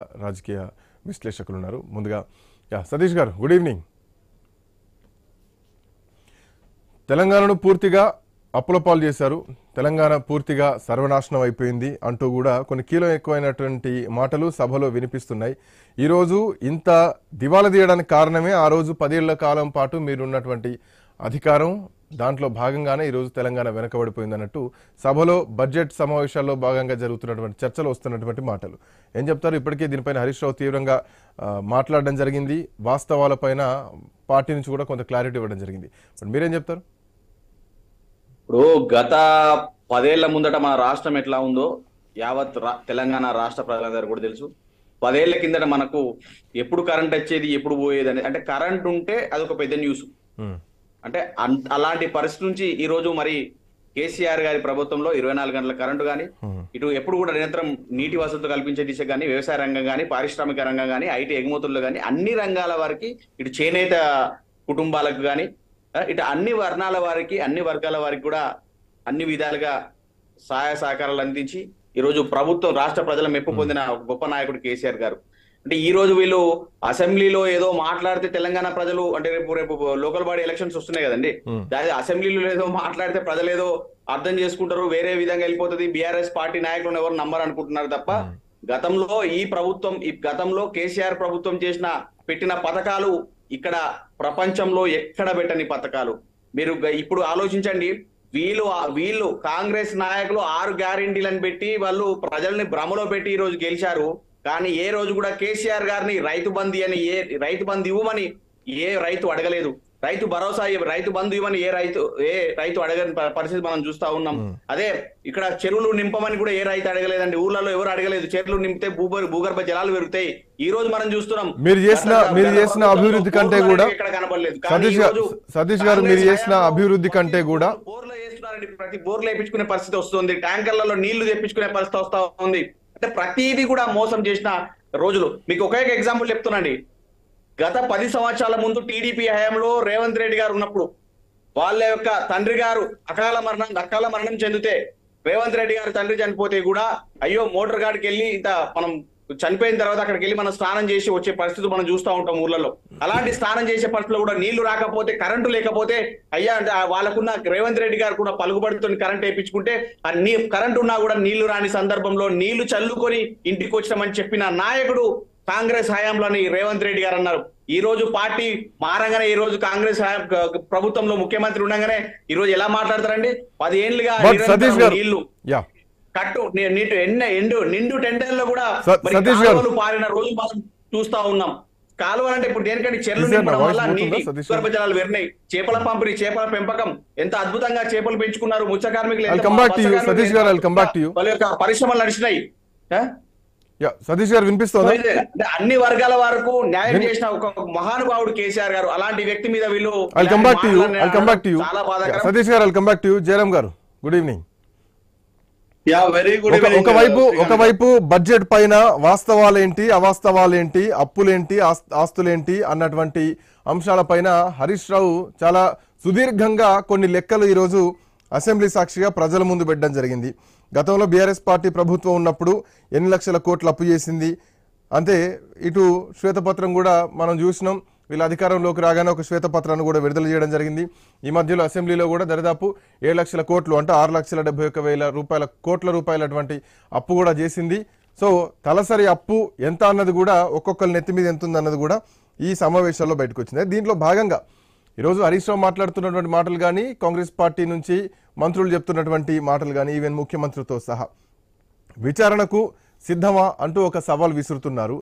రాజకీయ విశ్లేషకులు ఉన్నారు. ముందుగా సతీష్ గారు, గుడ్ ఈవినింగ్. తెలంగాణను పూర్తిగా అప్పుల పాలు చేశారు, తెలంగాణ పూర్తిగా సర్వనాశనం అయిపోయింది అంటూ కూడా కొన్ని కీలో ఎక్కువైనటువంటి మాటలు సభలో వినిపిస్తున్నాయి. ఈరోజు ఇంత దివాలా తీయడానికి కారణమే ఆ రోజు 10 ఏళ్ల కాలం పాటు మీరున్నటువంటి అధికారం, దాంట్లో భాగంగానే ఈరోజు తెలంగాణ వెనకబడిపోయింది అన్నట్టు సభలో బడ్జెట్ సమావేశాల్లో భాగంగా జరుగుతున్నటువంటి చర్చలు వస్తున్నటువంటి మాటలు ఏం చెప్తారు? ఇప్పటికే దీనిపైన హరీష్ రావు తీవ్రంగా మాట్లాడడం జరిగింది, వాస్తవాలపైన పార్టీ నుంచి కూడా కొంత క్లారిటీ ఇవ్వడం జరిగింది. ఇప్పుడు మీరేం చెప్తారు? ఇప్పుడు గత 10 ఏళ్ల ముందట మన రాష్ట్రం ఎట్లా ఉందో యావత్ తెలంగాణ రాష్ట్ర ప్రజలందరూ కూడా తెలుసు. 10 ఏళ్ల కిందట మనకు ఎప్పుడు కరెంట్ వచ్చేది, ఎప్పుడు పోయేది అనేది, అంటే కరెంట్ ఉంటే అదొక పెద్ద న్యూస్. అంటే అలాంటి పరిస్థితి నుంచి ఈ రోజు మరి కేసీఆర్ గారి ప్రభుత్వంలో 24 గంటల కరెంటు కానీ, ఇటు ఎప్పుడు కూడా నిరంతరం నీటి వసతులు కల్పించే దిశ కానీ, వ్యవసాయ రంగం కానీ, పారిశ్రామిక రంగం కానీ, ఐటీ ఎగుమతుల్లో కానీ, అన్ని రంగాల వారికి, ఇటు చేనేత కుటుంబాలకు కానీ, ఇటు అన్ని వర్ణాల వారికి, అన్ని వర్గాల వారికి కూడా అన్ని విధాలుగా సహాయ సహకారాలు అందించి ఈరోజు ప్రభుత్వం రాష్ట్ర ప్రజల మెప్పు పొందిన గొప్ప నాయకుడు కేసీఆర్ గారు. అంటే ఈ రోజు వీళ్ళు అసెంబ్లీలో ఏదో మాట్లాడితే తెలంగాణ ప్రజలు, అంటే రేపు లోకల్ బాడీ ఎలక్షన్స్ వస్తున్నాయి కదండి, అసెంబ్లీలో ఏదో మాట్లాడితే ప్రజలు ఏదో అర్థం చేసుకుంటారు, వేరే విధంగా వెళ్ళిపోతుంది, బీఆర్ఎస్ పార్టీ నాయకులను ఎవరు నంబర్ అనుకుంటున్నారు తప్ప గతంలో కేసీఆర్ ప్రభుత్వం పెట్టిన పథకాలు ఇక్కడ ప్రపంచంలో ఎక్కడ పెట్టని పథకాలు. మీరు ఇప్పుడు ఆలోచించండి, వీళ్ళు కాంగ్రెస్ నాయకులు 6 గ్యారెంటీలను పెట్టి వాళ్ళు ప్రజల్ని భ్రమలో పెట్టి ఈ రోజు గెలిచారు. కానీ ఏ రోజు కూడా కేసీఆర్ గారిని రైతు బంధు ఇవ్వమని ఏ రైతు అడగలేదు. రైతు భరోసా, రైతు బంధు ఇవ్వమని ఏ రైతు అడగని పరిస్థితి మనం చూస్తా ఉన్నాం. అదే ఇక్కడ చెరువులు నింపమని కూడా ఏ రైతు అడగలేదండి. ఊర్లలో ఎవరు అడగలేదు. చెరువులు నింపితే భూగర్భ జలాలు పెరుగుతాయి. ఈ రోజు మనం చూస్తున్నాం. మీరు చేసిన అభివృద్ధి కంటే కూడా ఇక్కడ కనబడలేదు. సతీష్ గారు, మీరు చేసిన అభివృద్ధి కంటే కూడా బోర్లు వేస్తున్నారండి. ప్రతి బోర్లు వేయించుకునే పరిస్థితి వస్తుంది. ట్యాంకర్లలో నీళ్లు తెప్పించుకునే పరిస్థితి వస్తా ఉంది. అంటే ప్రతిదీ కూడా మోసం చేసిన రోజులు. మీకు ఒకే ఎగ్జాంపుల్ చెప్తున్నాండి. గత 10 సంవత్సరాల ముందు టీడీపీ హయాంలో రేవంత్ రెడ్డి గారు ఉన్నప్పుడు వాళ్ళ యొక్క తండ్రి గారు అకాల మరణం చెందితే, రేవంత్ రెడ్డి గారు తండ్రి చనిపోతే కూడా అయ్యో మోటార్ గార్డ్కి వెళ్ళి ఇంత మనం చనిపోయిన తర్వాత అక్కడికి వెళ్ళి మనం స్నానం చేసి వచ్చే పరిస్థితి మనం చూస్తూ ఉంటాం ఊర్లలో. అలాంటి స్నానం చేసే పరిస్థితుల్లో కూడా నీళ్లు రాకపోతే, కరెంటు లేకపోతే, అయ్యా అంటే వాళ్ళకున్న రేవంత్ రెడ్డి గారు కూడా పలుకుబడితో కరెంట్ వేయించుకుంటే కరెంటు ఉన్నా కూడా నీళ్లు రాని సందర్భంలో నీళ్లు చల్లుకొని ఇంటికి వచ్చినామని చెప్పిన నాయకుడు కాంగ్రెస్ హయాంలోని రేవంత్ రెడ్డి గారు అన్నారు. ఈ రోజు పార్టీ మారంగానే, ఈ రోజు కాంగ్రెస్ ప్రభుత్వంలో ముఖ్యమంత్రి ఉండగానే ఈ రోజు ఎలా మాట్లాడతారండి? 10 ఏళ్లుగా నీళ్లు కట్టు నిండు టెండర్లో కూడా కాలువలు పారిన రోజు మనం చూస్తా ఉన్నాం. కాలువలు అంటే ఇప్పుడు దేనికంటే చెర్లు నింపడం వల్ల నీటి భూగర్భ జలాలు పెరిగినాయి. చేపల పంపిణీ, చేపల పెంపకం, ఎంత అద్భుతంగా చేపలు పెంచుకున్నారు. మత్స్య కార్మికులు వాళ్ళ యొక్క పరిశ్రమలు నడిచినాయి. సతీష్ గారు వినిపిస్తుంది. అన్ని వర్గాల వరకు న్యాయం చేసిన ఒక మహానుభావుడు కేసీఆర్ గారు. అలాంటి వ్యక్తి మీద వీళ్ళు చాలా బాధాకరం. సతీష్ గారు, come back to you. Jayaram గారు, గుడ్ ఈవినింగ్. ఒకవైపు బడ్జెట్ పైన వాస్తవాలేంటి, అవాస్తవాలేంటి, అప్పులేంటి, ఆస్తులేంటి అన్నటువంటి అంశాల పైన హరీష్ రావు చాలా సుదీర్ఘంగా కొన్ని లెక్కలు ఈరోజు అసెంబ్లీ సాక్షిగా ప్రజల ముందు పెట్టడం జరిగింది. గతంలో బీఆర్ఎస్ పార్టీ ప్రభుత్వం ఉన్నప్పుడు ఎన్ని లక్షల కోట్లు అప్పు చేసింది, అంతే ఇటు శ్వేతపత్రం కూడా మనం చూసినాం. వీళ్ళ అధికారంలోకి రాగానే ఒక శ్వేతపత్రాన్ని కూడా విడుదల చేయడం జరిగింది. ఈ మధ్యలో అసెంబ్లీలో కూడా దరిదాపు 7 లక్షల కోట్లు, అంటే 6,71,000 కోట్ల రూపాయలటువంటి అప్పు కూడా చేసింది. సో తలసరి అప్పు ఎంత అన్నది కూడా, ఒక్కొక్కరి నెత్తి మీద ఎంత ఉంది అన్నది కూడా ఈ సమావేశాల్లో బయటకు వచ్చింది. దీంట్లో భాగంగా ఈరోజు హరీష్ రావు మాట్లాడుతున్నటువంటి మాటలు కానీ, కాంగ్రెస్ పార్టీ నుంచి మంత్రులు చెప్తున్నటువంటి మాటలు కానీ, ఈవెన్ ముఖ్యమంత్రితో సహా విచారణకు సిద్ధమా అంటూ ఒక సవాల్ విసురుతున్నారు.